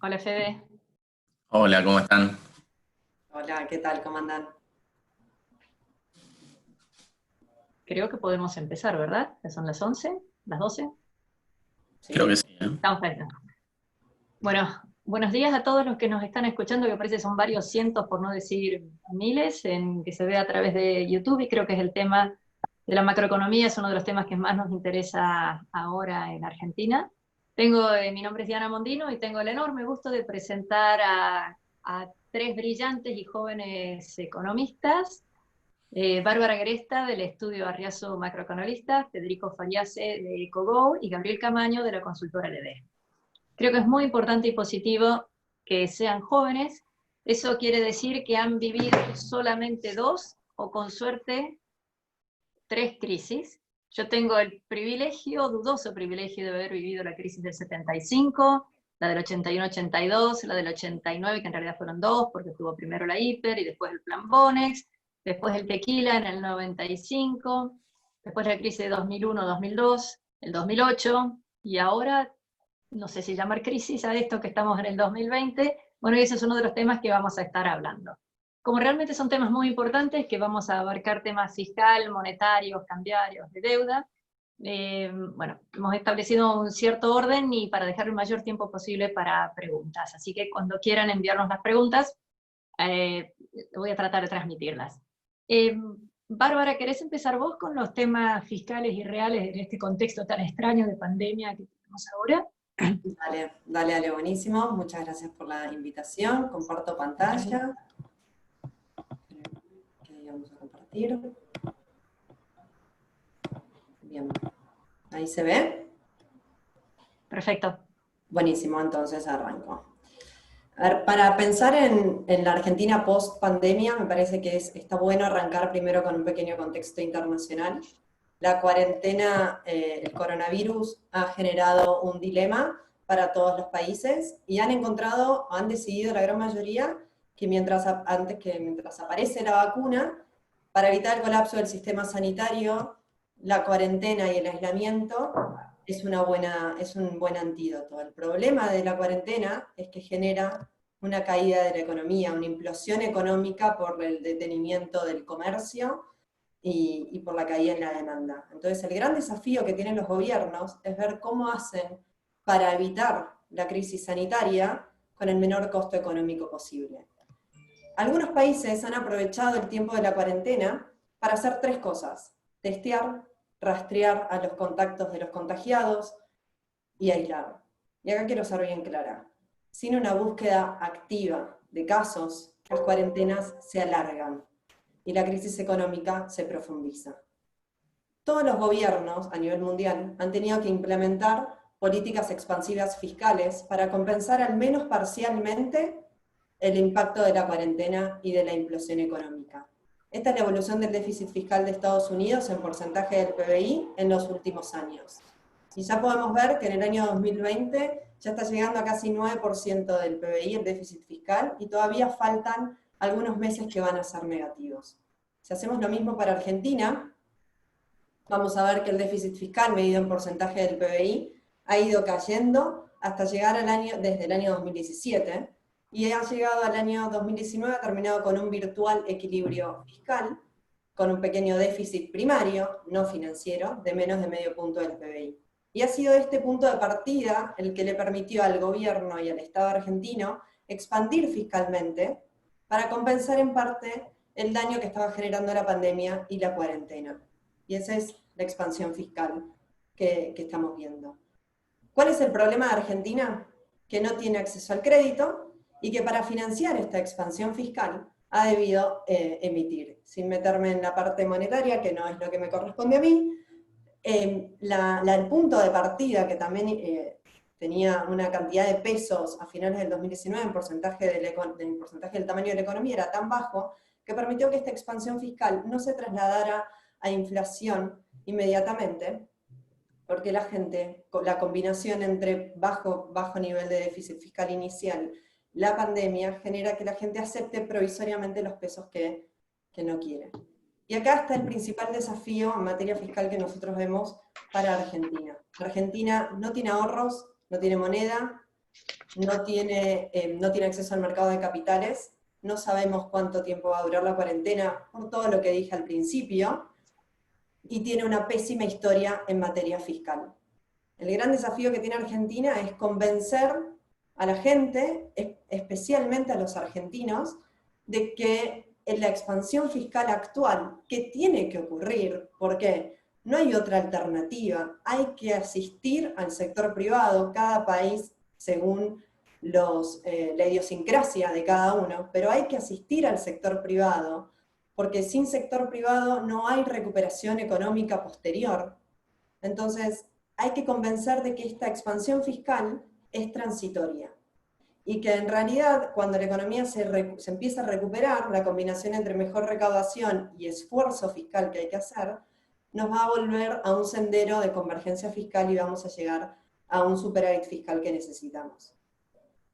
Hola Fede, Hola, ¿cómo están? Hola, ¿qué tal? ¿Cómo andan? creo que podemos empezar, ¿verdad? Ya son las 11, las 12. Creo que ¿Sí? sí, ¿eh? Estamos ahí. Bueno, buenos días a todos los que nos están escuchando, que parece son varios cientos, por no decir miles, en que se ve a través de YouTube, y creo que es el tema de la macroeconomía, es uno de los temas que más nos interesa ahora en Argentina. Mi nombre es Diana Mondino y tengo el enorme gusto de presentar a tres brillantes y jóvenes economistas. Bárbara Gresta, del estudio Arriazo Macroeconomista, Federico Fariase, de EcoGo, y Gabriel Camaño, de la consultora LD. Creo que es muy importante y positivo que sean jóvenes. Eso quiere decir que han vivido solamente dos, o con suerte, tres crisis. Yo tengo el privilegio, dudoso privilegio, de haber vivido la crisis del 75, la del 81-82, la del 89, que en realidad fueron dos, porque tuvo primero la hiper y después el plan Bonex, después el tequila en el 95, después la crisis de 2001-2002, el 2008, y ahora, no sé si llamar crisis a esto que estamos en el 2020, bueno, y ese es uno de los temas que vamos a estar hablando. Como realmente son temas muy importantes, que vamos a abarcar temas fiscal, monetarios, cambiarios, de deuda, bueno, hemos establecido un cierto orden y para dejar el mayor tiempo posible para preguntas. Así que cuando quieran enviarnos las preguntas, voy a tratar de transmitirlas. Eh, Bárbara, ¿querés empezar vos con los temas fiscales y reales en este contexto tan extraño de pandemia que tenemos ahora? Dale, dale, dale, buenísimo. Muchas gracias por la invitación. Comparto pantalla. Que vamos a compartir. Bien. ¿Ahí se ve? Perfecto. Buenísimo, entonces arranco. A ver, para pensar en la Argentina post pandemia, me parece que está bueno arrancar primero con un pequeño contexto internacional. La cuarentena, el coronavirus ha generado un dilema para todos los países y han decidido la gran mayoría que mientras aparece la vacuna, para evitar el colapso del sistema sanitario, la cuarentena y el aislamiento es un buen antídoto. El problema de la cuarentena es que genera una caída de la economía, una implosión económica por el detenimiento del comercio y por la caída en la demanda. Entonces, el gran desafío que tienen los gobiernos es ver cómo hacen para evitar la crisis sanitaria con el menor costo económico posible. Algunos países han aprovechado el tiempo de la cuarentena para hacer tres cosas: testear, rastrear a los contactos de los contagiados y aislar. Y acá quiero ser bien clara: sin una búsqueda activa de casos, las cuarentenas se alargan y la crisis económica se profundiza. Todos los gobiernos a nivel mundial han tenido que implementar políticas expansivas fiscales para compensar al menos parcialmente el impacto de la cuarentena y de la implosión económica. Esta es la evolución del déficit fiscal de Estados Unidos en porcentaje del PBI en los últimos años. Y ya podemos ver que en el año 2020 ya está llegando a casi 9% del PBI el déficit fiscal, y todavía faltan algunos meses que van a ser negativos. Si hacemos lo mismo para Argentina, vamos a ver que el déficit fiscal medido en porcentaje del PBI ha ido cayendo hasta llegar desde el año 2017, y ha llegado al año 2019, ha terminado con un virtual equilibrio fiscal, con un pequeño déficit primario, no financiero, de menos de medio punto del PBI. Y ha sido este punto de partida el que le permitió al gobierno y al Estado argentino expandir fiscalmente para compensar en parte el daño que estaba generando la pandemia y la cuarentena. Y esa es la expansión fiscal que estamos viendo. ¿Cuál es el problema de Argentina? Que no tiene acceso al crédito y que para financiar esta expansión fiscal ha debido emitir. Sin meterme en la parte monetaria, que no es lo que me corresponde a mí, el punto de partida, que también tenía una cantidad de pesos a finales del 2019 en porcentaje del tamaño de la economía, era tan bajo que permitió que esta expansión fiscal no se trasladara a inflación inmediatamente, porque la combinación entre bajo nivel de déficit fiscal inicial, la pandemia, genera que la gente acepte provisoriamente los pesos que no quiere. Y acá está el principal desafío en materia fiscal que nosotros vemos para Argentina. Argentina no tiene ahorros, no tiene moneda, no tiene acceso al mercado de capitales, no sabemos cuánto tiempo va a durar la cuarentena, por todo lo que dije al principio, y tiene una pésima historia en materia fiscal. El gran desafío que tiene Argentina es convencer a la gente, especialmente a los argentinos, de que en la expansión fiscal actual, que tiene que ocurrir, porque no hay otra alternativa, hay que asistir al sector privado, cada país según la idiosincrasia de cada uno, pero hay que asistir al sector privado, porque sin sector privado no hay recuperación económica posterior. Entonces, hay que convencer de que esta expansión fiscal es transitoria y que en realidad cuando la economía se empieza a recuperar, la combinación entre mejor recaudación y esfuerzo fiscal que hay que hacer, nos va a volver a un sendero de convergencia fiscal y vamos a llegar a un superávit fiscal que necesitamos.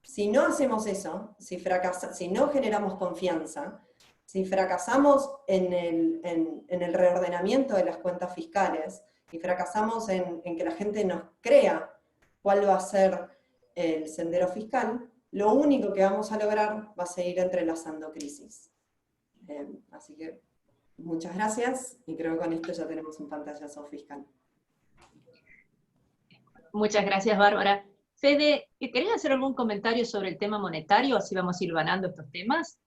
Si no hacemos eso, si no generamos confianza, si fracasamos en el reordenamiento de las cuentas fiscales, y fracasamos en que la gente nos crea cuál va a ser el sendero fiscal, lo único que vamos a lograr va a seguir entrelazando crisis. Así que muchas gracias, y creo que con esto ya tenemos un pantallazo fiscal. Muchas gracias, Bárbara. Fede, ¿querés hacer algún comentario sobre el tema monetario? Así vamos a ir hilvanando estos temas.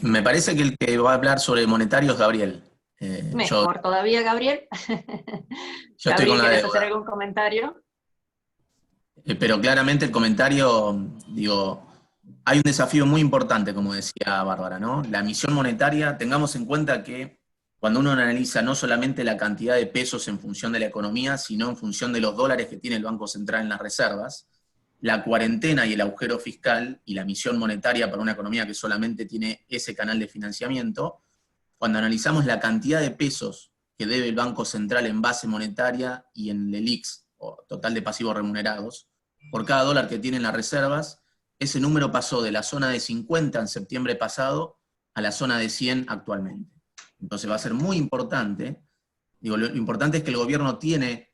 Me parece que el que va a hablar sobre monetario es Gabriel. Mejor todavía, Gabriel. Yo estoy con la ¿querés deuda. hacer algún comentario? Pero claramente el comentario, digo, hay un desafío muy importante, como decía Bárbara, ¿no? La emisión monetaria, tengamos en cuenta que cuando uno analiza no solamente la cantidad de pesos en función de la economía, sino en función de los dólares que tiene el Banco Central en las reservas, la cuarentena y el agujero fiscal y la emisión monetaria para una economía que solamente tiene ese canal de financiamiento, cuando analizamos la cantidad de pesos que debe el Banco Central en base monetaria y en el IX, o total de pasivos remunerados, por cada dólar que tienen las reservas, ese número pasó de la zona de 50 en septiembre pasado a la zona de 100 actualmente. Entonces va a ser muy importante, digo, lo importante es que el gobierno tiene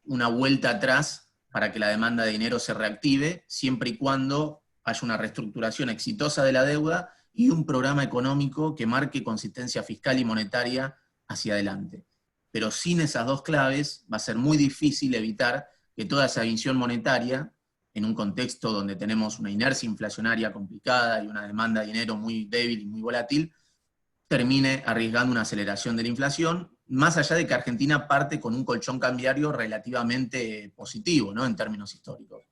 una vuelta atrás para que la demanda de dinero se reactive, siempre y cuando haya una reestructuración exitosa de la deuda y un programa económico que marque consistencia fiscal y monetaria hacia adelante. Pero sin esas dos claves va a ser muy difícil evitar que toda esa emisión monetaria, en un contexto donde tenemos una inercia inflacionaria complicada y una demanda de dinero muy débil y muy volátil, termine arriesgando una aceleración de la inflación, más allá de que Argentina parte con un colchón cambiario relativamente positivo, ¿no? En términos históricos.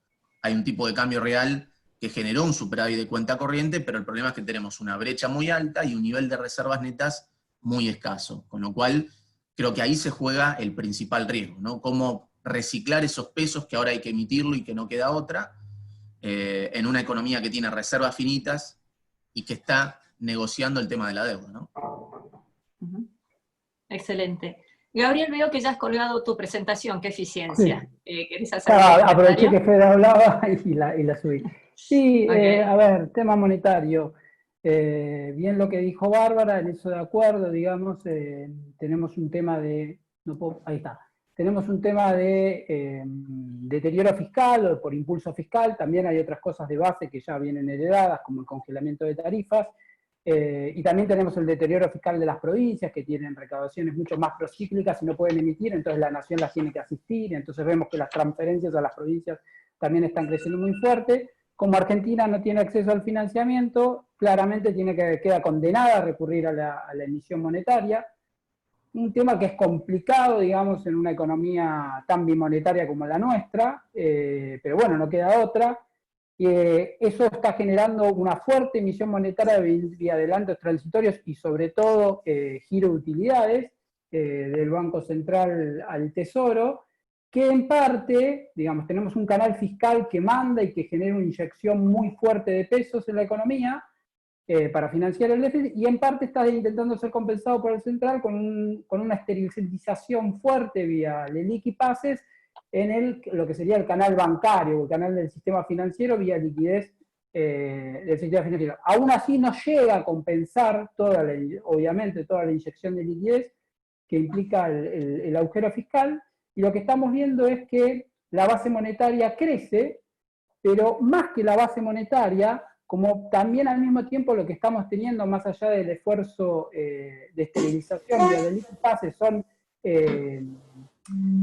Hay un tipo de cambio real que generó un superávit de cuenta corriente, pero el problema es que tenemos una brecha muy alta y un nivel de reservas netas muy escaso, con lo cual creo que ahí se juega el principal riesgo, ¿no? Cómo reciclar esos pesos que ahora hay que emitirlo y que no queda otra, en una economía que tiene reservas finitas y que está negociando el tema de la deuda, ¿no? Excelente. Gabriel, veo que ya has colgado tu presentación, qué eficiencia. Sí. ¿Querés hacer algún aproveché comentario? que Fede hablaba y la subí. Sí, Okay. A ver, tema monetario. Bien lo que dijo Bárbara, en eso de acuerdo, digamos, tenemos un tema de... No puedo, ahí está. Tenemos un tema de deterioro fiscal o por impulso fiscal, también hay otras cosas de base que ya vienen heredadas, como el congelamiento de tarifas, y también tenemos el deterioro fiscal de las provincias, que tienen recaudaciones mucho más procíclicas y no pueden emitir, entonces la nación las tiene que asistir, entonces vemos que las transferencias a las provincias también están creciendo muy fuerte. Como Argentina no tiene acceso al financiamiento, claramente queda condenada a recurrir a la emisión monetaria, un tema que es complicado, digamos, en una economía tan bimonetaria como la nuestra, pero bueno, no queda otra. Eso está generando una fuerte emisión monetaria vía adelantos transitorios y sobre todo giro de utilidades del Banco Central al Tesoro, que en parte, digamos, tenemos un canal fiscal que manda y que genera una inyección muy fuerte de pesos en la economía para financiar el déficit, y en parte está intentando ser compensado por el Central con una esterilización fuerte vía LELIQ y pases, en lo que sería el canal bancario, el canal del sistema financiero vía liquidez del sistema financiero. Aún así no llega a compensar obviamente toda la inyección de liquidez que implica el agujero fiscal, y lo que estamos viendo es que la base monetaria crece, pero más que la base monetaria, como también al mismo tiempo lo que estamos teniendo más allá del esfuerzo de esterilización y del pase son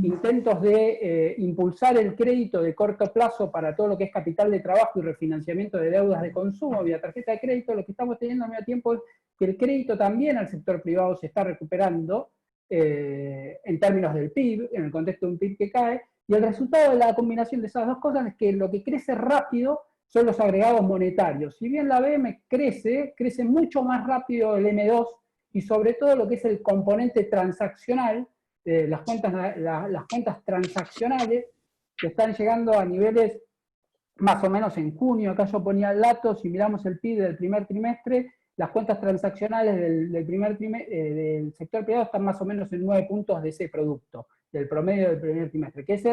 intentos de impulsar el crédito de corto plazo para todo lo que es capital de trabajo y refinanciamiento de deudas de consumo vía tarjeta de crédito, lo que estamos teniendo al mismo tiempo es que el crédito también al sector privado se está recuperando en términos del PIB, en el contexto de un PIB que cae, y el resultado de la combinación de esas dos cosas es que lo que crece rápido son los agregados monetarios. Si bien la BM crece mucho más rápido el M2 y sobre todo lo que es el componente transaccional, las cuentas transaccionales que están llegando a niveles más o menos en junio. Acá yo ponía el dato, si miramos el PIB del primer trimestre, las cuentas transaccionales del sector privado están más o menos en 9 puntos de ese producto, del promedio del primer trimestre, que es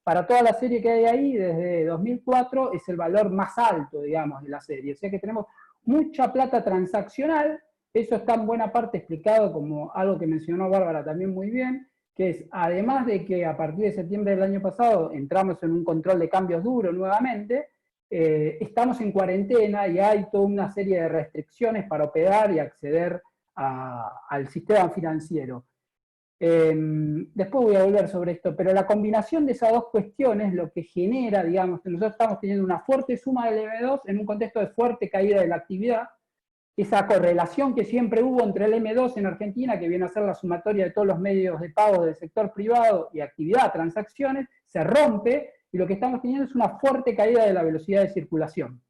para toda la serie que hay ahí, desde 2004, es el valor más alto, digamos, de la serie. O sea que tenemos mucha plata transaccional, eso está en buena parte explicado como algo que mencionó Bárbara también muy bien, que es, además de que a partir de septiembre del año pasado entramos en un control de cambios duro nuevamente, estamos en cuarentena y hay toda una serie de restricciones para operar y acceder al sistema financiero. Después voy a volver sobre esto, pero la combinación de esas dos cuestiones lo que genera, digamos, que nosotros estamos teniendo una fuerte suma del M2 en un contexto de fuerte caída de la actividad, esa correlación que siempre hubo entre el M2 en Argentina, que viene a ser la sumatoria de todos los medios de pago del sector privado y actividad, transacciones, se rompe, y lo que estamos teniendo es una fuerte caída de la velocidad de circulación.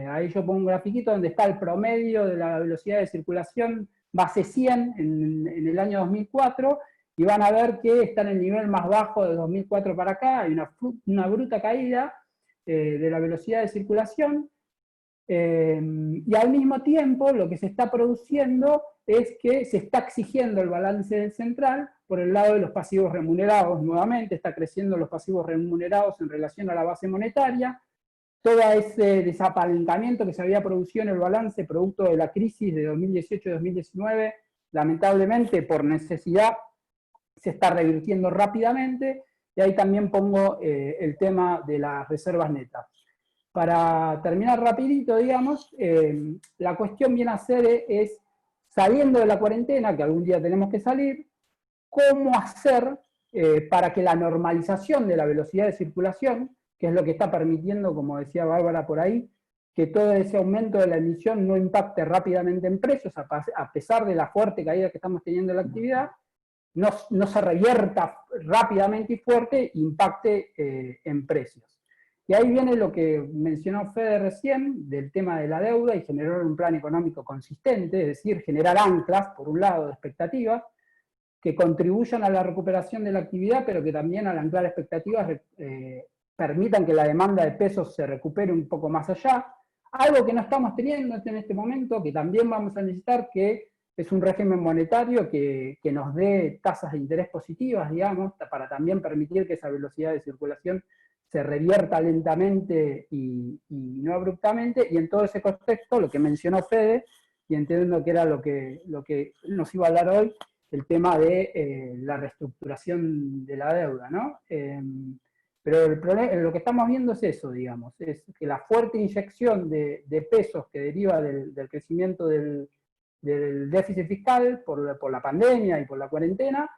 Ahí yo pongo un grafiquito donde está el promedio de la velocidad de circulación base 100 en el año 2004, y van a ver que está en el nivel más bajo de 2004 para acá, hay una bruta caída de la velocidad de circulación, y al mismo tiempo lo que se está produciendo es que se está exigiendo el balance del central por el lado de los pasivos remunerados. Nuevamente está creciendo los pasivos remunerados en relación a la base monetaria. Todo ese desapalancamiento que se había producido en el balance producto de la crisis de 2018-2019, lamentablemente por necesidad se está revirtiendo rápidamente, y ahí también pongo el tema de las reservas netas. Para terminar rapidito, digamos, la cuestión viene a ser es, saliendo de la cuarentena, que algún día tenemos que salir, cómo hacer para que la normalización de la velocidad de circulación, que es lo que está permitiendo, como decía Bárbara por ahí, que todo ese aumento de la emisión no impacte rápidamente en precios, a pesar de la fuerte caída que estamos teniendo en la actividad, no se revierta rápidamente y fuerte, impacte en precios. Y ahí viene lo que mencionó Fede recién, del tema de la deuda y generar un plan económico consistente, es decir, generar anclas, por un lado, de expectativas, que contribuyan a la recuperación de la actividad, pero que también al anclar expectativas permitan que la demanda de pesos se recupere un poco más allá. Algo que no estamos teniendo en este momento, que también vamos a necesitar, que es un régimen monetario que nos dé tasas de interés positivas, digamos, para también permitir que esa velocidad de circulación se revierta lentamente y no abruptamente, y en todo ese contexto, lo que mencionó Fede, y entiendo que era lo que nos iba a hablar hoy, el tema de la reestructuración de la deuda, ¿no? Pero el problema, lo que estamos viendo es eso, digamos, es que la fuerte inyección de pesos que deriva del crecimiento del déficit fiscal por la pandemia y por la cuarentena,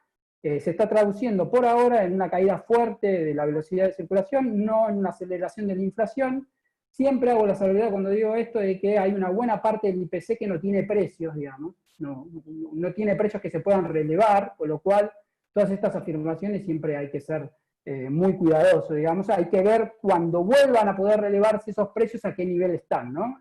se está traduciendo por ahora en una caída fuerte de la velocidad de circulación, no en una aceleración de la inflación. Siempre hago la salvedad cuando digo esto de que hay una buena parte del IPC que no tiene precios, digamos, no tiene precios que se puedan relevar, con lo cual todas estas afirmaciones siempre hay que ser muy cuidadosos, digamos, hay que ver cuando vuelvan a poder relevarse esos precios a qué nivel están, ¿no?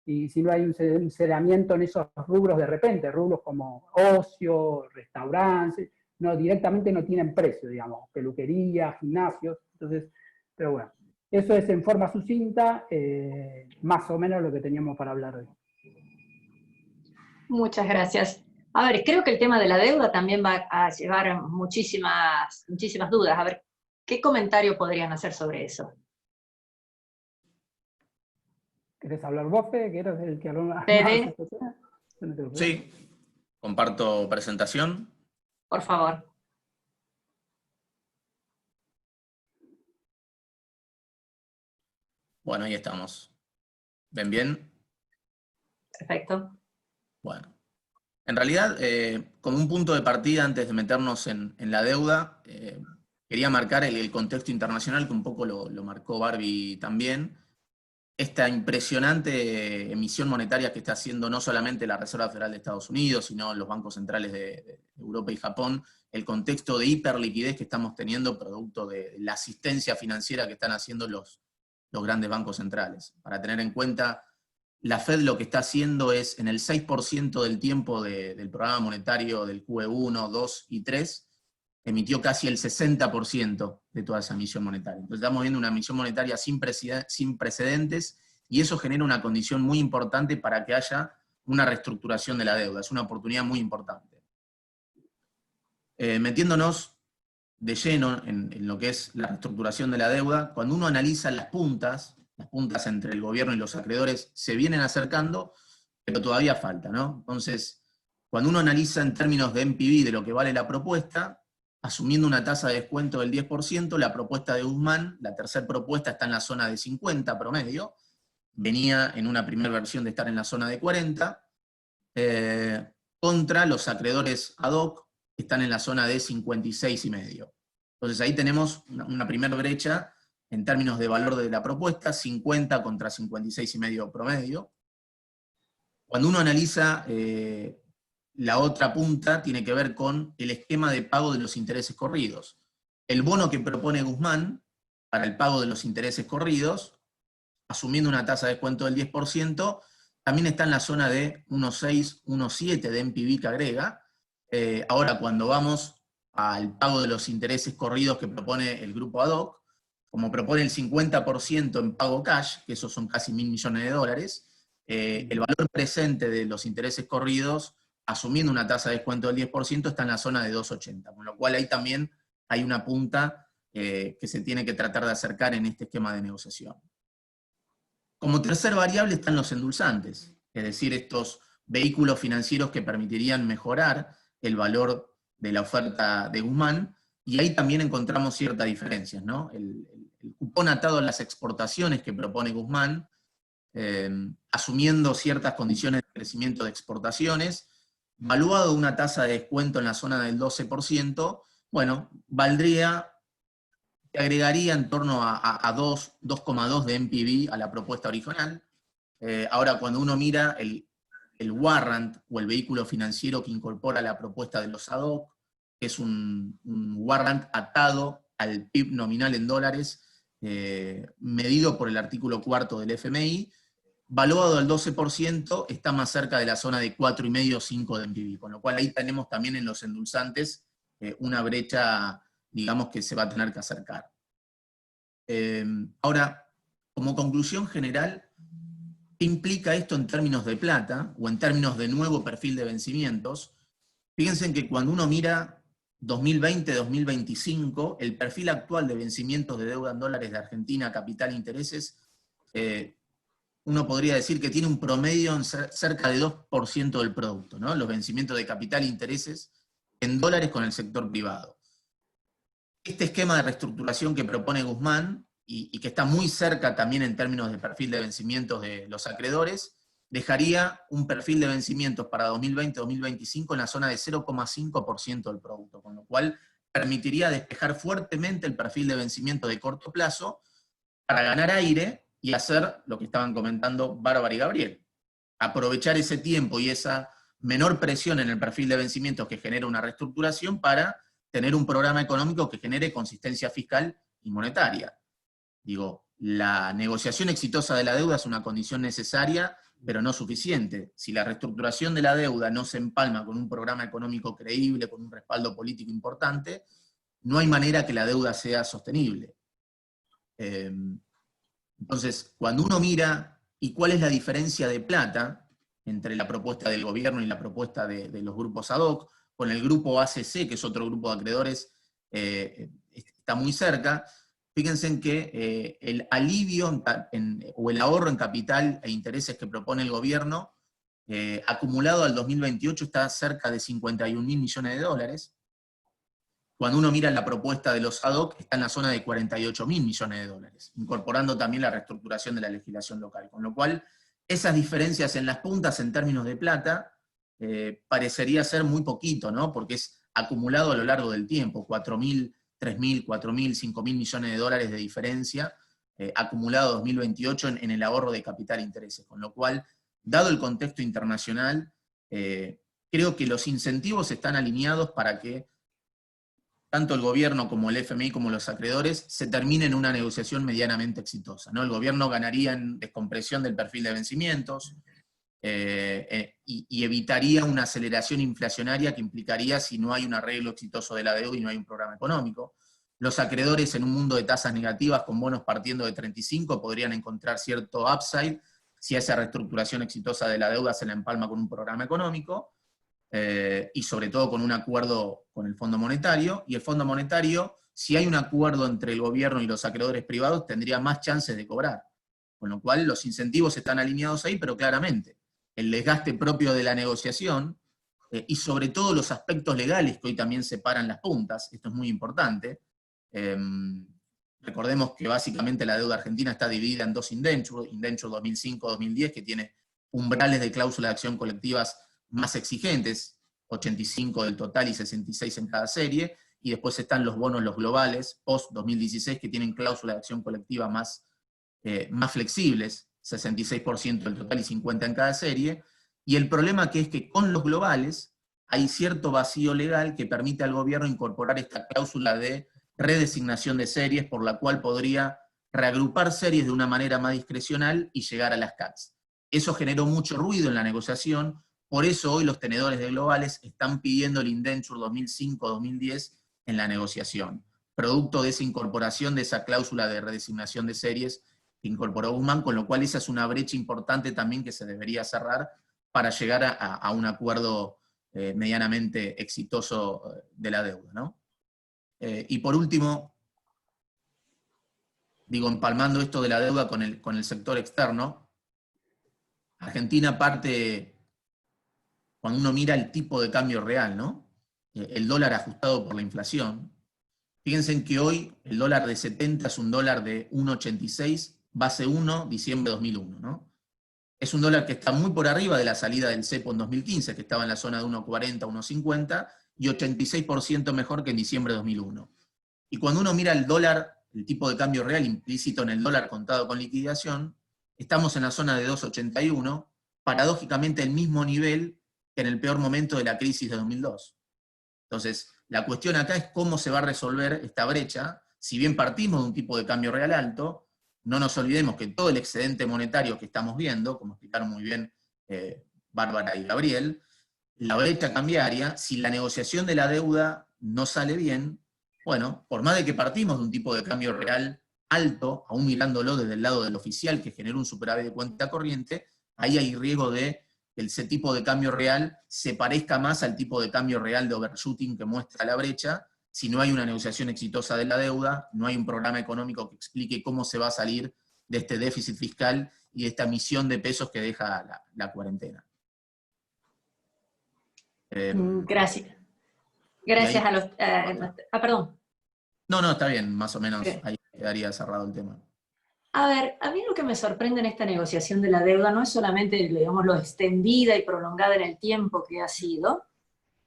Y si no hay un cerramiento en esos rubros de repente, rubros como ocio, restaurantes, directamente no tienen precio, digamos, peluquería, gimnasios, entonces, pero bueno, eso es en forma sucinta, más o menos lo que teníamos para hablar hoy. Muchas gracias. A ver, creo que el tema de la deuda también va a llevar muchísimas dudas. A ver, ¿qué comentario podrían hacer sobre eso? ¿Querés hablar vos, Fede, que eres el que habló más? Fede. Sí, comparto presentación. Por favor. Bueno, ahí estamos. ¿Ven bien? Perfecto. Bueno. En realidad, como un punto de partida, antes de meternos en la deuda, quería marcar el contexto internacional, que un poco lo marcó Barbie también. Esta impresionante emisión monetaria que está haciendo no solamente la Reserva Federal de Estados Unidos, sino los bancos centrales de Europa y Japón, el contexto de hiperliquidez que estamos teniendo producto de la asistencia financiera que están haciendo los grandes bancos centrales. Para tener en cuenta, la Fed lo que está haciendo es, en el 6% del tiempo del programa monetario del QE 1, 2 y 3, emitió casi el 60% de toda esa emisión monetaria. Entonces estamos viendo una emisión monetaria sin precedentes, y eso genera una condición muy importante para que haya una reestructuración de la deuda. Es una oportunidad muy importante. Metiéndonos de lleno en lo que es la reestructuración de la deuda, cuando uno analiza las puntas entre el gobierno y los acreedores se vienen acercando, pero todavía falta, ¿no? Entonces, cuando uno analiza en términos de NPV, de lo que vale la propuesta, asumiendo una tasa de descuento del 10%, la propuesta de Guzmán, la tercera propuesta, está en la zona de 50 promedio, venía en una primera versión de estar en la zona de 40, contra los acreedores ad hoc, que están en la zona de 56,5. Entonces ahí tenemos una primera brecha en términos de valor de la propuesta, 50 contra 56,5 promedio. Cuando uno analiza la otra punta, tiene que ver con el esquema de pago de los intereses corridos. El bono que propone Guzmán para el pago de los intereses corridos, asumiendo una tasa de descuento del 10%, también está en la zona de 1,6, 1,7 de NPV que agrega. Ahora, cuando vamos al pago de los intereses corridos que propone el grupo ad hoc, como propone el 50% en pago cash, que esos son casi $1.000 millones, el valor presente de los intereses corridos, asumiendo una tasa de descuento del 10%, está en la zona de 2,80, con lo cual ahí también hay una punta que se tiene que tratar de acercar en este esquema de negociación. Como tercer variable están los endulzantes, es decir, estos vehículos financieros que permitirían mejorar el valor de la oferta de Guzmán, y ahí también encontramos ciertas diferencias, ¿no? El cupón atado a las exportaciones que propone Guzmán, asumiendo ciertas condiciones de crecimiento de exportaciones, valuado una tasa de descuento en la zona del 12%, bueno, valdría, agregaría en torno a 2,2 de NPV a la propuesta original. Ahora, cuando uno mira el warrant o el vehículo financiero que incorpora la propuesta de los ad hoc, que es un warrant atado al PIB nominal en dólares, medido por el artículo 4 del FMI, valuado al 12%, está más cerca de la zona de 4,5-5 de NPV, con lo cual ahí tenemos también en los endulzantes una brecha, digamos, que se va a tener que acercar. Ahora, como conclusión general, ¿qué implica esto en términos de plata, o en términos de nuevo perfil de vencimientos? Fíjense que cuando uno mira 2020-2025, el perfil actual de vencimientos de deuda en dólares de Argentina, capital e intereses, uno podría decir que tiene un promedio en cerca de 2% del producto, ¿no? Los vencimientos de capital e intereses en dólares con el sector privado. Este esquema de reestructuración que propone Guzmán, y que está muy cerca también en términos de perfil de vencimientos de los acreedores, dejaría un perfil de vencimientos para 2020-2025 en la zona de 0,5% del producto, con lo cual permitiría despejar fuertemente el perfil de vencimiento de corto plazo para ganar aire y hacer lo que estaban comentando Bárbara y Gabriel. Aprovechar ese tiempo y esa menor presión en el perfil de vencimientos que genera una reestructuración para tener un programa económico que genere consistencia fiscal y monetaria. Digo, la negociación exitosa de la deuda es una condición necesaria, pero no suficiente. Si la reestructuración de la deuda no se empalma con un programa económico creíble, con un respaldo político importante, no hay manera que la deuda sea sostenible. Entonces, cuando uno mira, ¿y cuál es la diferencia de plata entre la propuesta del gobierno y la propuesta de los grupos ad hoc? Con el grupo ACC, que es otro grupo de acreedores, está muy cerca. Fíjense en que el alivio o el ahorro en capital e intereses que propone el gobierno, acumulado al 2028, está cerca de 51.000 millones de dólares. cuando uno mira la propuesta de los ADOC, está en la zona de 48.000 millones de dólares, incorporando también la reestructuración de la legislación local. Con lo cual, esas diferencias en las puntas en términos de plata, parecería ser muy poquito, ¿no? Porque es acumulado a lo largo del tiempo, 4.000, 3.000, 4.000, 5.000 millones de dólares de diferencia, acumulado 2028 en el ahorro de capital e intereses. Con lo cual, dado el contexto internacional, creo que los incentivos están alineados para que tanto el gobierno como el FMI como los acreedores se terminen una negociación medianamente exitosa, ¿no? El gobierno ganaría en descompresión del perfil de vencimientos, y evitaría una aceleración inflacionaria que implicaría si no hay un arreglo exitoso de la deuda y no hay un programa económico. Los acreedores en un mundo de tasas negativas con bonos partiendo de 35 podrían encontrar cierto upside si esa reestructuración exitosa de la deuda se la empalma con un programa económico, y sobre todo con un acuerdo con el Fondo Monetario, y el Fondo Monetario, si hay un acuerdo entre el gobierno y los acreedores privados, tendría más chances de cobrar. Con lo cual los incentivos están alineados ahí, pero claramente el desgaste propio de la negociación, y sobre todo los aspectos legales que hoy también separan las puntas, esto es muy importante. Recordemos que básicamente la deuda argentina está dividida en dos indentures, indenture 2005-2010, que tiene umbrales de cláusula de acción colectivas más exigentes, 85 del total y 66 en cada serie, y después están los bonos, los globales, post-2016, que tienen cláusula de acción colectiva más flexibles, 66% del total y 50% en cada serie, y el problema que es que con los globales hay cierto vacío legal que permite al gobierno incorporar esta cláusula de redesignación de series, por la cual podría reagrupar series de una manera más discrecional y llegar a las CATs. Eso generó mucho ruido en la negociación, por eso hoy los tenedores de globales están pidiendo el indenture 2005-2010 en la negociación, producto de esa incorporación de esa cláusula de redesignación de series que incorporó Guzmán, con lo cual esa es una brecha importante también que se debería cerrar para llegar a un acuerdo medianamente exitoso de la deuda, ¿no? Y por último, digo, empalmando esto de la deuda con el sector externo, Argentina parte, cuando uno mira el tipo de cambio real, ¿no? El dólar ajustado por la inflación. Fíjense en que hoy el dólar de 70 es un dólar de 1,86, base 1, diciembre de 2001, ¿no? Es un dólar que está muy por arriba de la salida del cepo en 2015, que estaba en la zona de 1,40, 1,50, y 86% mejor que en diciembre de 2001. Y cuando uno mira el dólar, el tipo de cambio real implícito en el dólar contado con liquidación, estamos en la zona de 2,81, paradójicamente el mismo nivel que en el peor momento de la crisis de 2002. Entonces, la cuestión acá es cómo se va a resolver esta brecha. Si bien partimos de un tipo de cambio real alto, no nos olvidemos que todo el excedente monetario que estamos viendo, como explicaron muy bien Bárbara y Gabriel, la brecha cambiaria, si la negociación de la deuda no sale bien, bueno, por más de que partimos de un tipo de cambio real alto, aún mirándolo desde el lado del oficial que genera un superávit de cuenta corriente, ahí hay riesgo de que ese tipo de cambio real se parezca más al tipo de cambio real de overshooting que muestra la brecha. Si no hay una negociación exitosa de la deuda, no hay un programa económico que explique cómo se va a salir de este déficit fiscal y de esta emisión de pesos que deja la cuarentena. Gracias. Gracias ahí, a los... perdón. No, está bien, más o menos ahí quedaría cerrado el tema. A ver, a mí lo que me sorprende en esta negociación de la deuda no es solamente, digamos, lo extendida y prolongada en el tiempo que ha sido,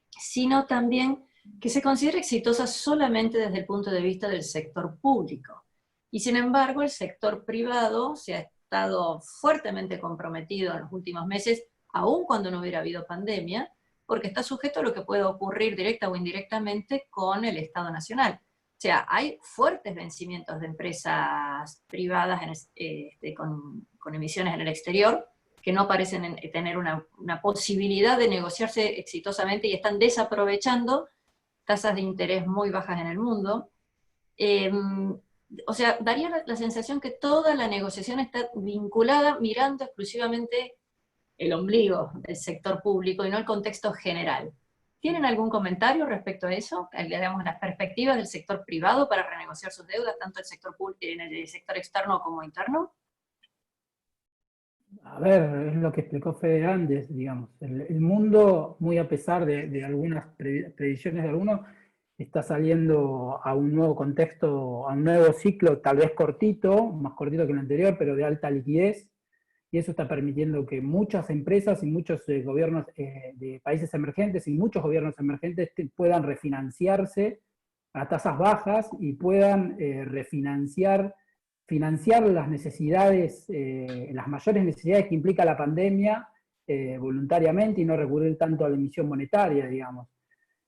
sino también que se considera exitosa solamente desde el punto de vista del sector público. Y sin embargo, el sector privado se ha estado fuertemente comprometido en los últimos meses, aun cuando no hubiera habido pandemia, porque está sujeto a lo que pueda ocurrir directa o indirectamente con el Estado Nacional. O sea, hay fuertes vencimientos de empresas privadas con emisiones en el exterior que no parecen tener una posibilidad de negociarse exitosamente y están desaprovechando tasas de interés muy bajas en el mundo. O sea, daría la sensación que toda la negociación está vinculada mirando exclusivamente el ombligo del sector público y no el contexto general. ¿Tienen algún comentario respecto a eso? Digamos, las perspectivas del sector privado para renegociar sus deudas, tanto en el sector externo como interno? A ver, es lo que explicó Fede antes, digamos. El mundo, muy a pesar de algunas predicciones de algunos, está saliendo a un nuevo contexto, a un nuevo ciclo, tal vez cortito, más cortito que el anterior, pero de alta liquidez, y eso está permitiendo que muchas empresas y muchos gobiernos de países emergentes y muchos gobiernos emergentes puedan refinanciarse a tasas bajas y puedan financiar las necesidades, las mayores necesidades que implica la pandemia voluntariamente y no recurrir tanto a la emisión monetaria, digamos.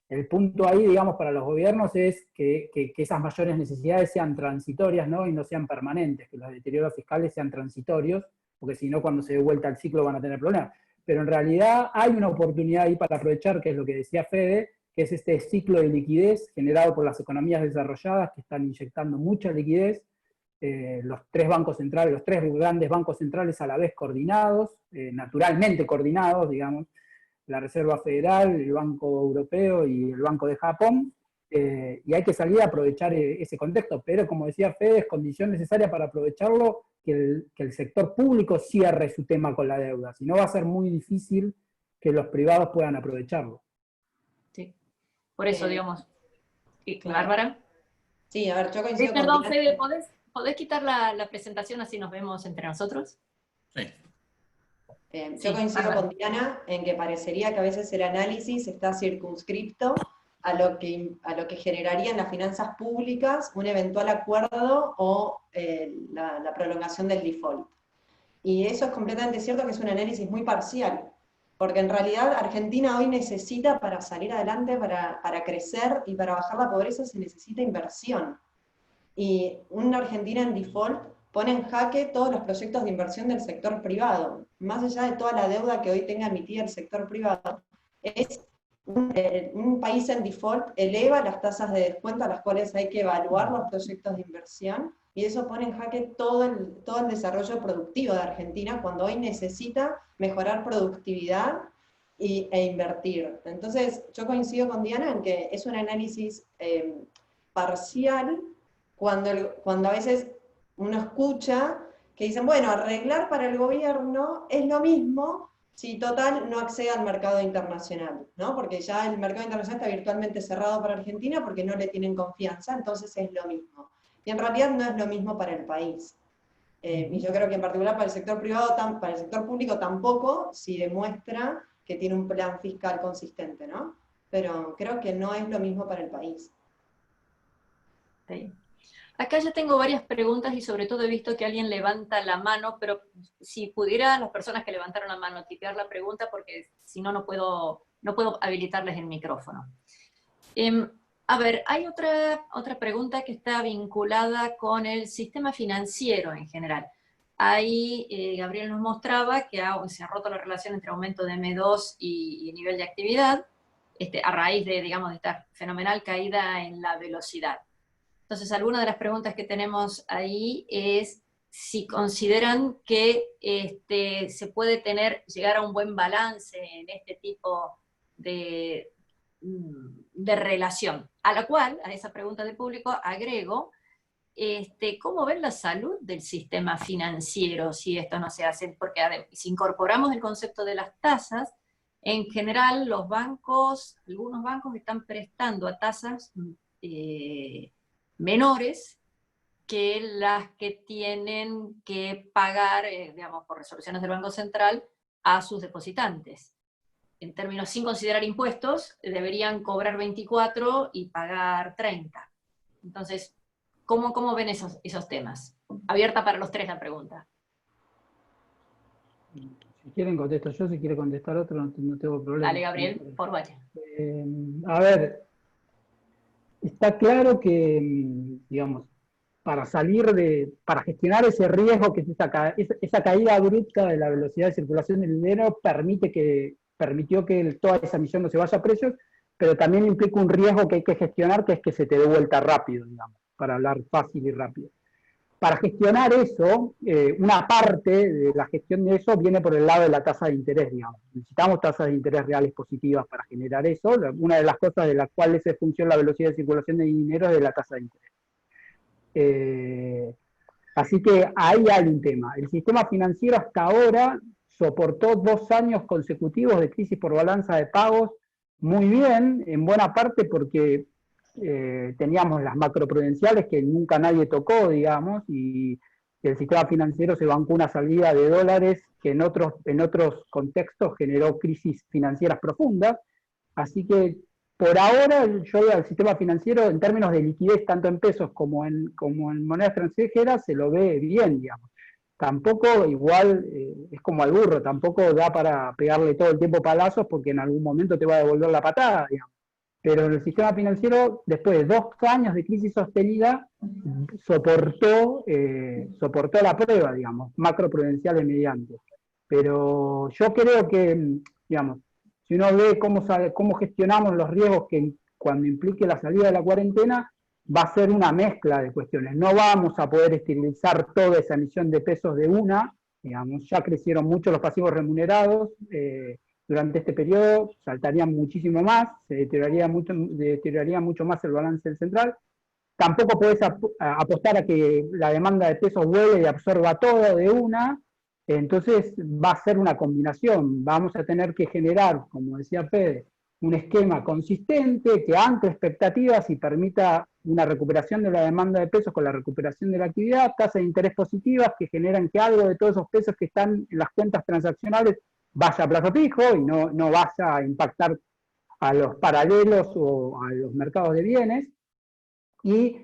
El punto ahí, digamos, para los gobiernos es que esas mayores necesidades sean transitorias, ¿no? Y no sean permanentes, que los deterioros fiscales sean transitorios, porque si no, cuando se dé vuelta el ciclo van a tener problemas. Pero en realidad hay una oportunidad ahí para aprovechar, que es lo que decía Fede, que es este ciclo de liquidez generado por las economías desarrolladas que están inyectando mucha liquidez, los tres bancos centrales, los tres grandes bancos centrales a la vez coordinados, naturalmente coordinados, digamos, la Reserva Federal, el Banco Europeo y el Banco de Japón, y hay que salir a aprovechar ese contexto, pero como decía Fede, es condición necesaria para aprovecharlo que el sector público cierre su tema con la deuda, si no va a ser muy difícil que los privados puedan aprovecharlo. Sí, por eso, digamos. ¿Y Claro. Bárbara? Sí, a ver, yo coincido con Perdón, Diana. Fede, ¿podés quitar la presentación así nos vemos entre nosotros? Sí. Yo Sí, coincido Bárbara. con Diana en que parecería que a veces el análisis está circunscripto a lo que generaría en las finanzas públicas un eventual acuerdo o la prolongación del default. Y eso es completamente cierto que es un análisis muy parcial, porque en realidad Argentina hoy necesita, para salir adelante, para crecer y para bajar la pobreza, se necesita inversión. Y una Argentina en default pone en jaque todos los proyectos de inversión del sector privado. Más allá de toda la deuda que hoy tenga emitida el sector privado, es un país en default eleva las tasas de descuento a las cuales hay que evaluar los proyectos de inversión, y eso pone en jaque todo el desarrollo productivo de Argentina, cuando hoy necesita mejorar productividad e invertir. Entonces, yo coincido con Diana en que es un análisis parcial, cuando a veces uno escucha que dicen, bueno, arreglar para el gobierno es lo mismo si total no accede al mercado internacional, ¿no? Porque ya el mercado internacional está virtualmente cerrado para Argentina porque no le tienen confianza, entonces es lo mismo. Y en realidad no es lo mismo para el país. Y yo creo que en particular para el sector privado, para el sector público tampoco, si demuestra que tiene un plan fiscal consistente, ¿no? Pero creo que no es lo mismo para el país. Sí. Acá ya tengo varias preguntas y sobre todo he visto que alguien levanta la mano, pero si pudiera las personas que levantaron la mano tipear la pregunta, porque si no, no puedo habilitarles el micrófono. A ver, hay otra pregunta que está vinculada con el sistema financiero en general. Ahí Gabriel nos mostraba que se ha roto la relación entre aumento de M2 y nivel de actividad, a raíz de, digamos, de esta fenomenal caída en la velocidad. Entonces, alguna de las preguntas que tenemos ahí es si consideran que se puede llegar a un buen balance en este tipo de relación. A la cual, a esa pregunta del público, agrego, ¿cómo ven la salud del sistema financiero si esto no se hace? Porque si incorporamos el concepto de las tasas, en general los bancos, algunos bancos están prestando a tasas menores que las que tienen que pagar, digamos, por resoluciones del Banco Central a sus depositantes. En términos sin considerar impuestos, deberían cobrar 24 y pagar 30. Entonces, ¿cómo ven esos temas? Abierta para los tres la pregunta. Si quieren contesto yo, si quiere contestar otro, no tengo problema. Dale, Gabriel, por vaya. A ver, está claro que, digamos, para para gestionar ese riesgo, que es esa caída abrupta de la velocidad de circulación del dinero, permitió que toda esa emisión no se vaya a precios, pero también implica un riesgo que hay que gestionar, que es que se te dé vuelta rápido, digamos, para hablar fácil y rápido. Para gestionar eso, una parte de la gestión de eso viene por el lado de la tasa de interés, digamos. Necesitamos tasas de interés reales positivas para generar eso. Una de las cosas de las cuales se funciona la velocidad de circulación de dinero es de la tasa de interés. Así que ahí hay un tema. El sistema financiero hasta ahora soportó 2 años consecutivos de crisis por balanza de pagos muy bien, en buena parte porque teníamos las macroprudenciales que nunca nadie tocó, digamos, y el sistema financiero se bancó una salida de dólares que en otros contextos generó crisis financieras profundas. Así que por ahora yo al sistema financiero en términos de liquidez, tanto en pesos como en monedas extranjeras, se lo ve bien, digamos. Tampoco igual, es como al burro, tampoco da para pegarle todo el tiempo palazos porque en algún momento te va a devolver la patada, digamos. Pero el sistema financiero, después de 2 años de crisis sostenida, soportó la prueba, digamos, macroprudenciales mediante. Pero yo creo que, digamos, si uno ve cómo gestionamos los riesgos que cuando implique la salida de la cuarentena, va a ser una mezcla de cuestiones. No vamos a poder esterilizar toda esa emisión de pesos de una, digamos, ya crecieron mucho los pasivos remunerados, durante este periodo saltarían muchísimo más, se deterioraría mucho más el balance del central. Tampoco podés apostar a que la demanda de pesos vuele y absorba todo de una, entonces va a ser una combinación. Vamos a tener que generar, como decía Fede, un esquema consistente que ancle expectativas y permita una recuperación de la demanda de pesos con la recuperación de la actividad, tasas de interés positivas que generan que algo de todos esos pesos que están en las cuentas transaccionales vaya a plazo fijo y no vaya a impactar a los paralelos o a los mercados de bienes, y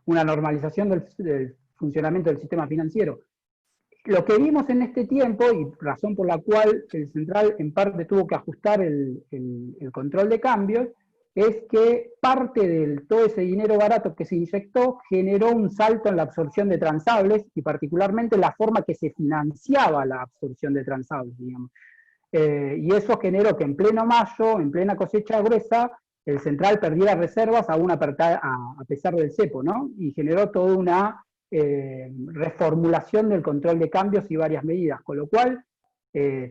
una normalización del funcionamiento del sistema financiero. Lo que vimos en este tiempo, y razón por la cual el central en parte tuvo que ajustar el control de cambios, es que parte de todo ese dinero barato que se inyectó generó un salto en la absorción de transables, y particularmente la forma que se financiaba la absorción de transables, digamos. Y eso generó que en pleno mayo, en plena cosecha gruesa, el central perdiera reservas a pesar del cepo, ¿no? Y generó toda una reformulación del control de cambios y varias medidas, con lo cual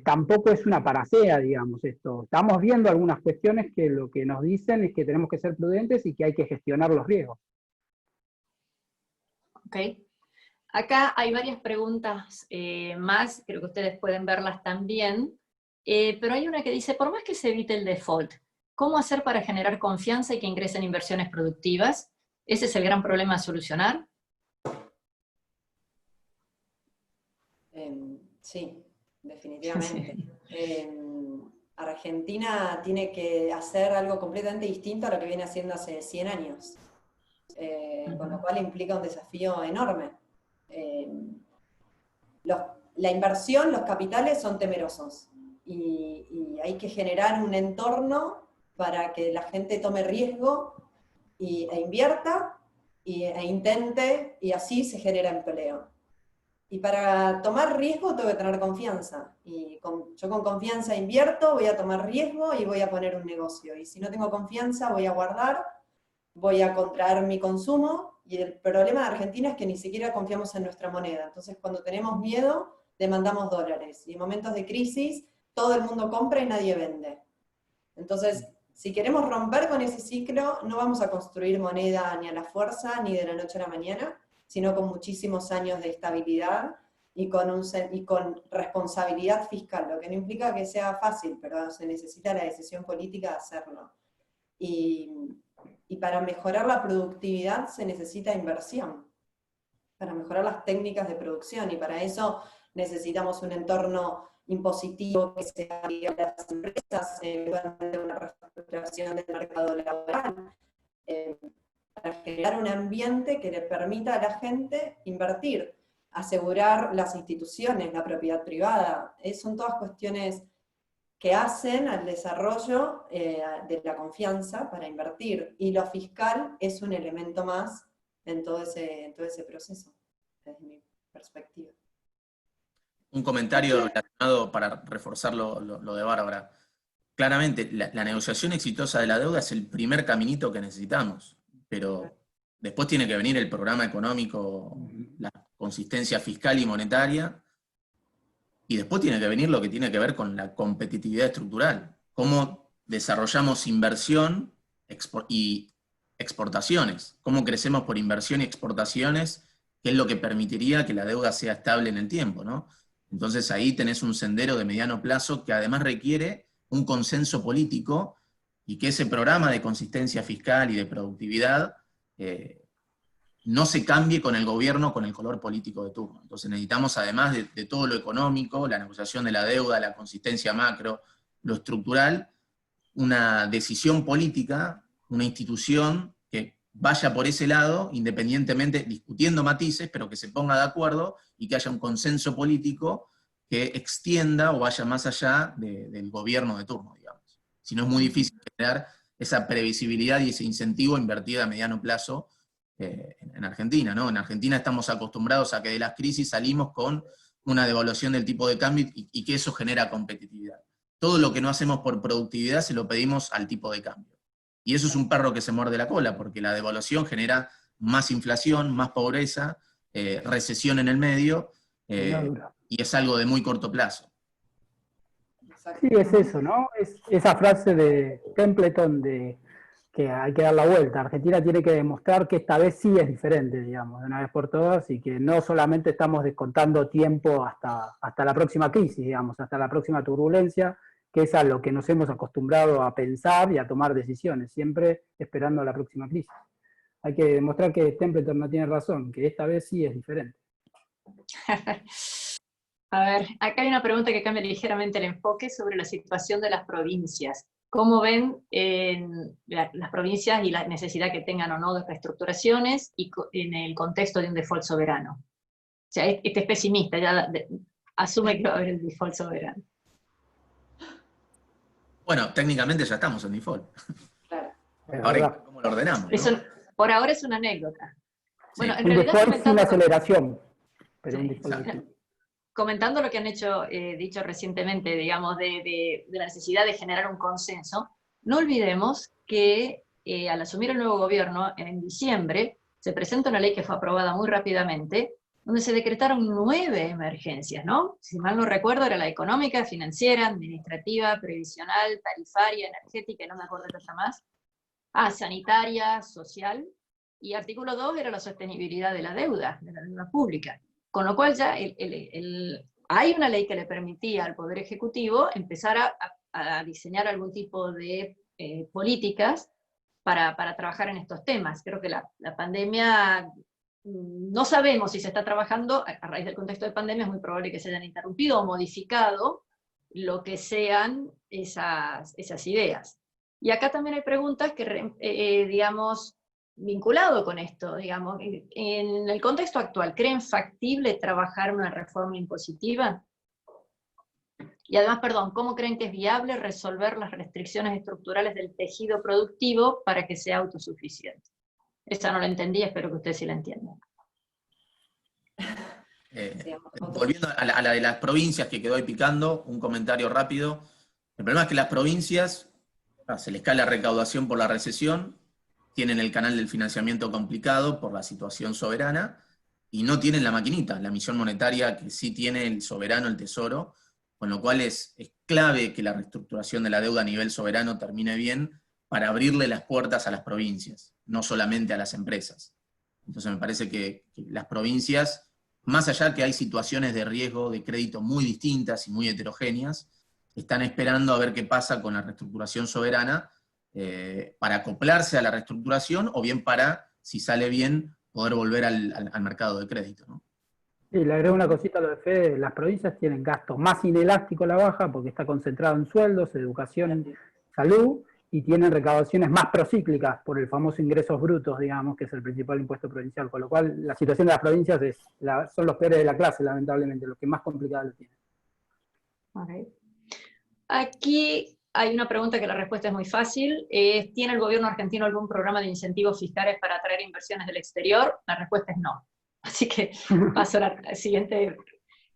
tampoco es una panacea, digamos, esto. Estamos viendo algunas cuestiones que lo que nos dicen es que tenemos que ser prudentes y que hay que gestionar los riesgos. Ok. Acá hay varias preguntas más, creo que ustedes pueden verlas también, pero hay una que dice, por más que se evite el default, ¿cómo hacer para generar confianza y que ingresen inversiones productivas? ¿Ese es el gran problema a solucionar? Sí, definitivamente. Argentina tiene que hacer algo completamente distinto a lo que viene haciendo hace 100 años, con lo cual implica un desafío enorme. La inversión, los capitales son temerosos, y hay que generar un entorno para que la gente tome riesgo e invierta e intente, y así se genera empleo. Y para tomar riesgo tengo que tener confianza. Y yo con confianza invierto, voy a tomar riesgo y voy a poner un negocio. Y si no tengo confianza, voy a guardar, voy a contraer mi consumo. Y el problema de Argentina es que ni siquiera confiamos en nuestra moneda. Entonces, cuando tenemos miedo, demandamos dólares. Y en momentos de crisis, todo el mundo compra y nadie vende. Entonces, si queremos romper con ese ciclo, no vamos a construir moneda ni a la fuerza, ni de la noche a la mañana, sino con muchísimos años de estabilidad y con responsabilidad fiscal, lo que no implica que sea fácil, pero se necesita la decisión política de hacerlo. Y para mejorar la productividad se necesita inversión, para mejorar las técnicas de producción, y para eso necesitamos un entorno impositivo que sea a las empresas, una reestructuración del mercado laboral, para generar un ambiente que le permita a la gente invertir, asegurar las instituciones, la propiedad privada. Son todas cuestiones que hacen al desarrollo de la confianza para invertir, y lo fiscal es un elemento más en todo ese proceso, desde mi perspectiva. Un comentario relacionado para reforzar lo de Bárbara. Claramente, la negociación exitosa de la deuda es el primer caminito que necesitamos, pero después tiene que venir el programa económico, la consistencia fiscal y monetaria, y después tiene que venir lo que tiene que ver con la competitividad estructural. Cómo desarrollamos inversión y exportaciones, cómo crecemos por inversión y exportaciones, que es lo que permitiría que la deuda sea estable en el tiempo, ¿no? Entonces ahí tenés un sendero de mediano plazo que además requiere un consenso político y que ese programa de consistencia fiscal y de productividad no se cambie con el gobierno, con el color político de turno. Entonces necesitamos, además de todo lo económico, la negociación de la deuda, la consistencia macro, lo estructural, una decisión política, una institución que vaya por ese lado, independientemente, discutiendo matices, pero que se ponga de acuerdo y que haya un consenso político que extienda o vaya más allá del gobierno de turno, digamos. Si no, es muy difícil generar esa previsibilidad y ese incentivo invertido a mediano plazo en Argentina, ¿no? En Argentina estamos acostumbrados a que de las crisis salimos con una devaluación del tipo de cambio y que eso genera competitividad. Todo lo que no hacemos por productividad se lo pedimos al tipo de cambio. Y eso es un perro que se muerde la cola, porque la devaluación genera más inflación, más pobreza, recesión en el medio, y es algo de muy corto plazo. Sí, es eso, ¿no? Es esa frase de Templeton de que hay que dar la vuelta. Argentina tiene que demostrar que esta vez sí es diferente, digamos, de una vez por todas, y que no solamente estamos descontando tiempo hasta la próxima crisis, digamos, hasta la próxima turbulencia, que es a lo que nos hemos acostumbrado a pensar y a tomar decisiones, siempre esperando a la próxima crisis. Hay que demostrar que Templeton no tiene razón, que esta vez sí es diferente. A ver, acá hay una pregunta que cambia ligeramente el enfoque sobre la situación de las provincias. ¿Cómo ven las provincias y la necesidad que tengan o no de reestructuraciones y en el contexto de un default soberano? O sea, este es pesimista, ya asume que va a haber el default soberano. Bueno, técnicamente ya estamos en default. Claro. Ahora, ¿cómo lo ordenamos? Eso, ¿no? por ahora es una anécdota. Bueno, Sí. en Un realidad default sin aceleración, pero un Sí, default sí. Comentando lo que han dicho recientemente, digamos, de la necesidad de generar un consenso, no olvidemos que al asumir el nuevo gobierno, en diciembre, se presenta una ley que fue aprobada muy rápidamente, donde se decretaron 9 emergencias, ¿no? Si mal no recuerdo, era la económica, financiera, administrativa, previsional, tarifaria, energética, y no me acuerdo de otra más. Sanitaria, social, y artículo 2 era la sostenibilidad de la deuda pública. Con lo cual ya hay una ley que le permitía al Poder Ejecutivo empezar a diseñar algún tipo de políticas para trabajar en estos temas. Creo que la pandemia, no sabemos si se está trabajando, a raíz del contexto de pandemia es muy probable que se hayan interrumpido o modificado lo que sean esas ideas. Y acá también hay preguntas que, digamos, vinculado con esto, digamos, en el contexto actual, ¿creen factible trabajar una reforma impositiva? Y además, perdón, ¿cómo creen que es viable resolver las restricciones estructurales del tejido productivo para que sea autosuficiente? Esa no la entendí, espero que ustedes sí la entiendan. Volviendo a la de las provincias que quedó ahí picando, un comentario rápido. El problema es que las provincias, se les cae la recaudación por la recesión, tienen el canal del financiamiento complicado por la situación soberana, y no tienen la maquinita, la emisión monetaria que sí tiene el soberano, el tesoro, con lo cual es clave que la reestructuración de la deuda a nivel soberano termine bien para abrirle las puertas a las provincias, no solamente a las empresas. Entonces me parece que las provincias, más allá que hay situaciones de riesgo de crédito muy distintas y muy heterogéneas, están esperando a ver qué pasa con la reestructuración soberana, para acoplarse a la reestructuración o bien para, si sale bien, poder volver al mercado de crédito, ¿no? Sí, le agrego una cosita a lo de Fede. Las provincias tienen gastos más inelástico la baja porque está concentrado en sueldos, educación, salud, y tienen recaudaciones más procíclicas por el famoso ingresos brutos, digamos, que es el principal impuesto provincial, con lo cual la situación de las provincias son los peores de la clase, lamentablemente, los que más complicado lo tienen. Okay. Aquí hay una pregunta que la respuesta es muy fácil. ¿Tiene el gobierno argentino algún programa de incentivos fiscales para atraer inversiones del exterior? La respuesta es no. Así que paso a la siguiente.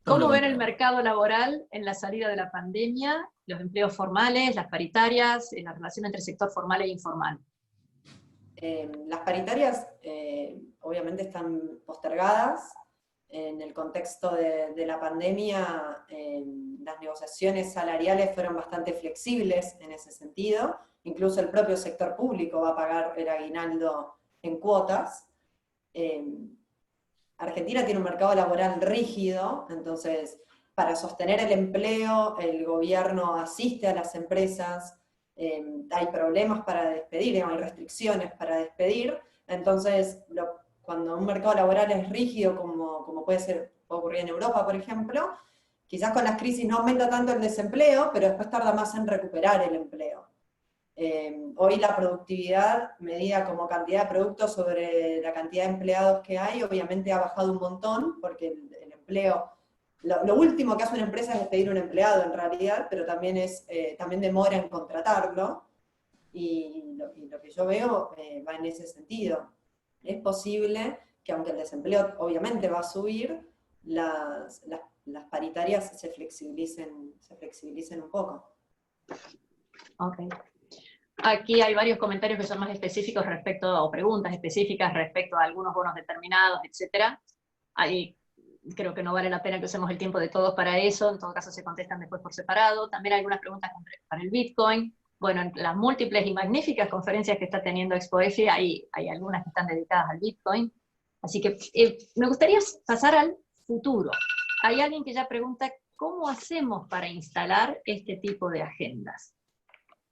¿Cómo ven el mercado laboral en la salida de la pandemia, los empleos formales, las paritarias, la relación entre sector formal e informal? Las paritarias obviamente están postergadas. En el contexto de la pandemia, las negociaciones salariales fueron bastante flexibles en ese sentido. Incluso el propio sector público va a pagar el aguinaldo en cuotas. Argentina tiene un mercado laboral rígido, entonces para sostener el empleo el gobierno asiste a las empresas hay problemas para despedir, digamos, hay restricciones para despedir, entonces cuando un mercado laboral es rígido, como puede ocurrir en Europa, por ejemplo, quizás con las crisis no aumenta tanto el desempleo, pero después tarda más en recuperar el empleo. Hoy la productividad, medida como cantidad de productos sobre la cantidad de empleados que hay, obviamente ha bajado un montón, porque el empleo, lo último que hace una empresa es despedir un empleado en realidad, pero también demora en contratarlo, y lo que yo veo va en ese sentido. Es posible que aunque el desempleo obviamente va a subir, las paritarias se flexibilicen un poco. Ok. Aquí hay varios comentarios que son más específicos o preguntas específicas respecto a algunos bonos determinados, etc. Ahí creo que no vale la pena que usemos el tiempo de todos para eso, en todo caso se contestan después por separado. También hay algunas preguntas para el Bitcoin. Bueno, en las múltiples y magníficas conferencias que está teniendo ExpoEFI, hay algunas que están dedicadas al Bitcoin. Así que me gustaría pasar al futuro. Hay alguien que ya pregunta, ¿cómo hacemos para instalar este tipo de agendas?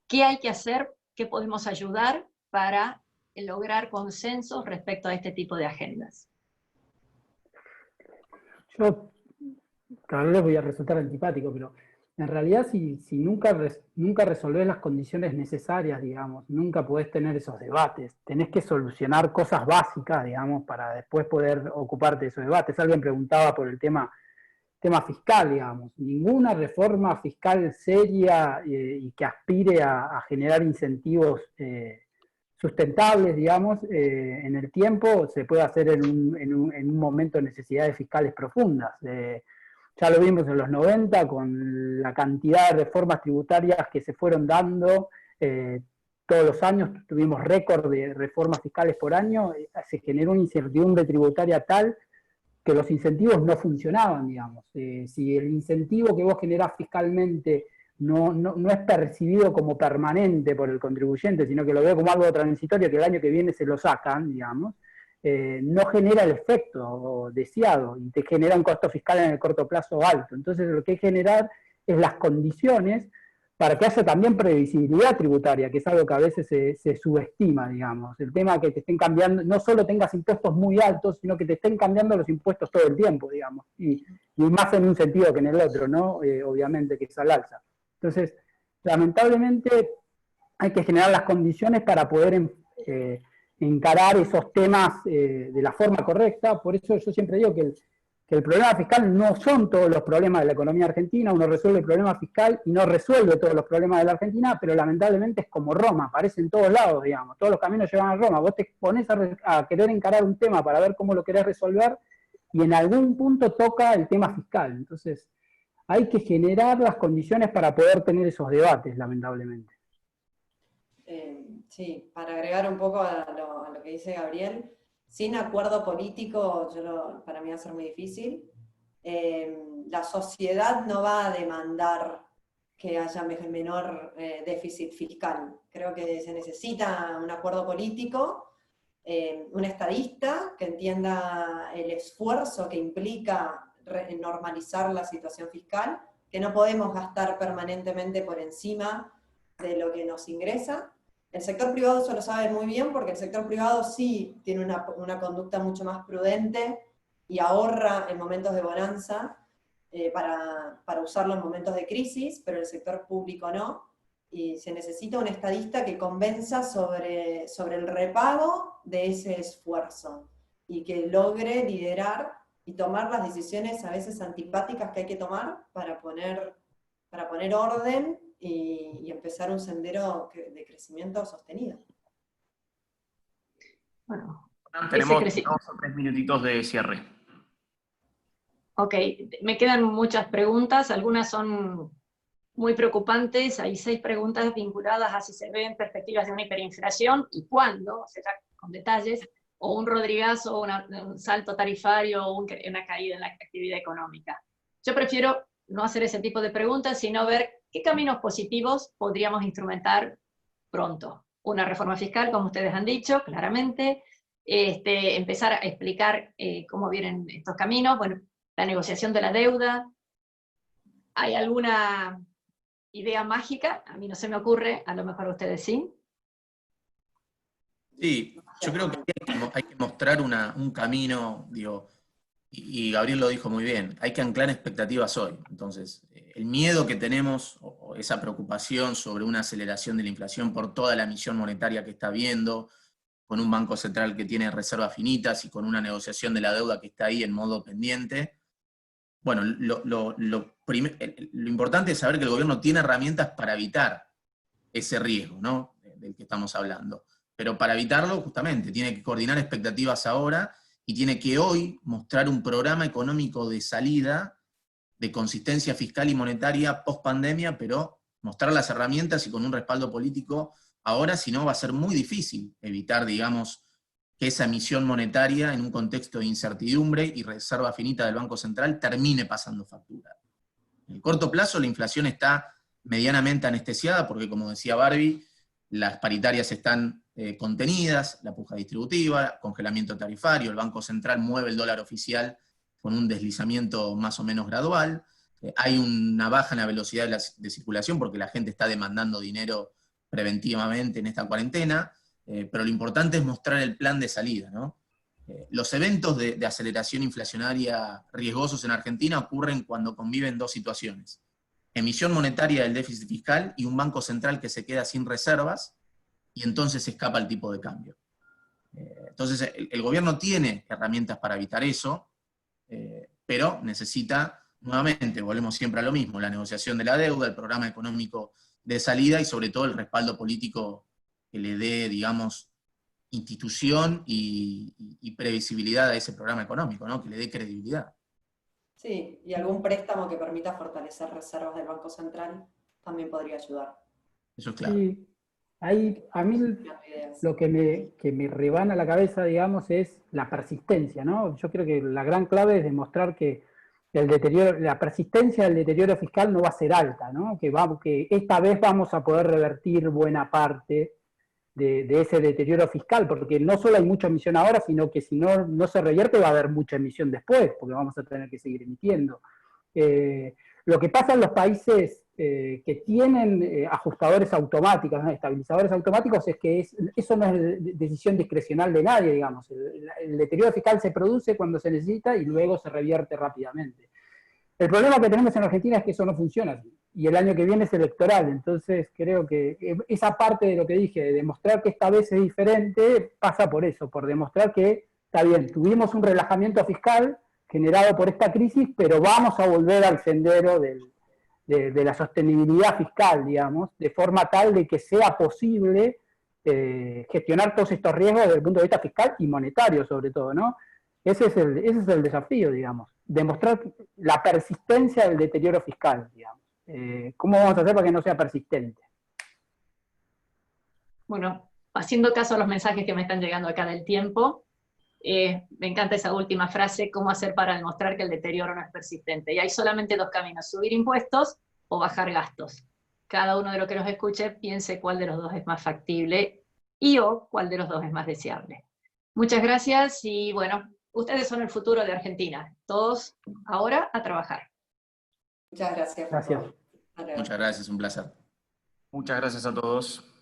¿Qué hay que hacer? ¿Qué podemos ayudar para lograr consensos respecto a este tipo de agendas? Yo cada vez les voy a resultar antipático, pero en realidad si nunca resolvés las condiciones necesarias, digamos, nunca podés tener esos debates. Tenés que solucionar cosas básicas, digamos, para después poder ocuparte de esos debates. Alguien preguntaba por el tema fiscal, digamos. Ninguna reforma fiscal seria y que aspire a generar incentivos sustentables, digamos, en el tiempo, se puede hacer en un momento de necesidades fiscales profundas. Ya lo vimos en los 90 con la cantidad de reformas tributarias que se fueron dando. Todos los años tuvimos récord de reformas fiscales por año. Se generó una incertidumbre tributaria tal que los incentivos no funcionaban, digamos. Si el incentivo que vos generás fiscalmente no es percibido como permanente por el contribuyente, sino que lo ve como algo transitorio que el año que viene se lo sacan, digamos, no genera el efecto deseado y te genera un costo fiscal en el corto plazo alto. Entonces lo que hay que generar es las condiciones para que haya también previsibilidad tributaria, que es algo que a veces se subestima, digamos. El tema que te estén cambiando, no solo tengas impuestos muy altos, sino que te estén cambiando los impuestos todo el tiempo, digamos, y más en un sentido que en el otro, ¿no? Obviamente que es al alza. Entonces, lamentablemente hay que generar las condiciones para poder encarar esos temas de la forma correcta. Por eso yo siempre digo que el problema fiscal no son todos los problemas de la economía argentina. Uno resuelve el problema fiscal y no resuelve todos los problemas de la Argentina, pero lamentablemente es como Roma, aparece en todos lados, digamos, todos los caminos llevan a Roma. Vos te pones a querer encarar un tema para ver cómo lo querés resolver y en algún punto toca el tema fiscal. Entonces, hay que generar las condiciones para poder tener esos debates, lamentablemente. Sí, para agregar un poco a lo que dice Gabriel, sin acuerdo político, para mí va a ser muy difícil. La sociedad no va a demandar que haya menor déficit fiscal. Creo que se necesita un acuerdo político, un estadista que entienda el esfuerzo que implica normalizar la situación fiscal, que no podemos gastar permanentemente por encima de lo que nos ingresa. El sector privado eso lo sabe muy bien, porque el sector privado sí tiene una conducta mucho más prudente y ahorra en momentos de bonanza para usarlo en momentos de crisis, pero el sector público no. Y se necesita un estadista que convenza sobre el repago de ese esfuerzo y que logre liderar y tomar las decisiones a veces antipáticas que hay que tomar para poner orden y empezar un sendero de crecimiento sostenido. Bueno, tenemos 2 o 3 minutitos de cierre. Ok, me quedan muchas preguntas, algunas son muy preocupantes. Hay 6 preguntas vinculadas a si se ven perspectivas de una hiperinflación y cuándo, o sea, con detalles, o un Rodrigazo, un salto tarifario, o una caída en la actividad económica. Yo prefiero no hacer ese tipo de preguntas, sino ver qué caminos positivos podríamos instrumentar pronto. Una reforma fiscal, como ustedes han dicho, claramente, empezar a explicar cómo vienen estos caminos, bueno, la negociación de la deuda. ¿Hay alguna idea mágica, a mí no se me ocurre, a lo mejor a ustedes sí. Sí, yo creo que hay que mostrar un camino, digo, y Gabriel lo dijo muy bien, hay que anclar expectativas hoy. Entonces, el miedo que tenemos, o esa preocupación sobre una aceleración de la inflación por toda la emisión monetaria que está habiendo, con un banco central que tiene reservas finitas y con una negociación de la deuda que está ahí en modo pendiente. Bueno, lo importante es saber que el gobierno tiene herramientas para evitar ese riesgo, ¿no?, del que estamos hablando. Pero para evitarlo, justamente, tiene que coordinar expectativas ahora y tiene que hoy mostrar un programa económico de salida, de consistencia fiscal y monetaria post pandemia, pero mostrar las herramientas y con un respaldo político ahora, si no va a ser muy difícil evitar, digamos, que esa emisión monetaria en un contexto de incertidumbre y reserva finita del Banco Central termine pasando factura. En el corto plazo la inflación está medianamente anestesiada porque, como decía Barbie, las paritarias están contenidas, la puja distributiva, congelamiento tarifario, el Banco Central mueve el dólar oficial con un deslizamiento más o menos gradual, hay una baja en la velocidad de circulación porque la gente está demandando dinero preventivamente en esta cuarentena, pero lo importante es mostrar el plan de salida, ¿no? Los eventos de aceleración inflacionaria riesgosos en Argentina ocurren cuando conviven dos situaciones: emisión monetaria del déficit fiscal y un banco central que se queda sin reservas, y entonces escapa el tipo de cambio. Entonces el gobierno tiene herramientas para evitar eso, pero necesita, nuevamente, volvemos siempre a lo mismo, la negociación de la deuda, el programa económico de salida y sobre todo el respaldo político que le dé, digamos, institución y previsibilidad a ese programa económico, ¿no?, que le dé credibilidad. Sí, y algún préstamo que permita fortalecer reservas del Banco Central también podría ayudar. Eso es claro. Sí, ahí, a mí lo que me rebana la cabeza, digamos, es la persistencia, ¿no? Yo creo que la gran clave es demostrar que la persistencia del deterioro fiscal no va a ser alta, ¿no? Que esta vez vamos a poder revertir buena parte de ese deterioro fiscal, porque no solo hay mucha emisión ahora, sino que si no se revierte va a haber mucha emisión después, porque vamos a tener que seguir emitiendo. Lo que pasa en los países que tienen ajustadores automáticos, ¿no?, estabilizadores automáticos, es que eso no es decisión discrecional de nadie, digamos. El deterioro fiscal se produce cuando se necesita y luego se revierte rápidamente. El problema que tenemos en Argentina es que eso no funciona así, y el año que viene es electoral, entonces creo que esa parte de lo que dije, de demostrar que esta vez es diferente, pasa por eso, por demostrar que, está bien, tuvimos un relajamiento fiscal generado por esta crisis, pero vamos a volver al sendero de la sostenibilidad fiscal, digamos, de forma tal de que sea posible gestionar todos estos riesgos desde el punto de vista fiscal y monetario, sobre todo, ¿no? Ese es el desafío, digamos, demostrar la persistencia del deterioro fiscal, digamos. ¿Cómo vamos a hacer para que no sea persistente? Bueno, haciendo caso a los mensajes que me están llegando acá del tiempo, me encanta esa última frase: ¿cómo hacer para demostrar que el deterioro no es persistente? Y hay solamente dos caminos: subir impuestos o bajar gastos. Cada uno de los que nos escuche piense cuál de los dos es más factible o cuál de los dos es más deseable. Muchas gracias y bueno, ustedes son el futuro de Argentina. Todos ahora a trabajar. Muchas gracias. Gracias. Muchas gracias, un placer. Muchas gracias a todos.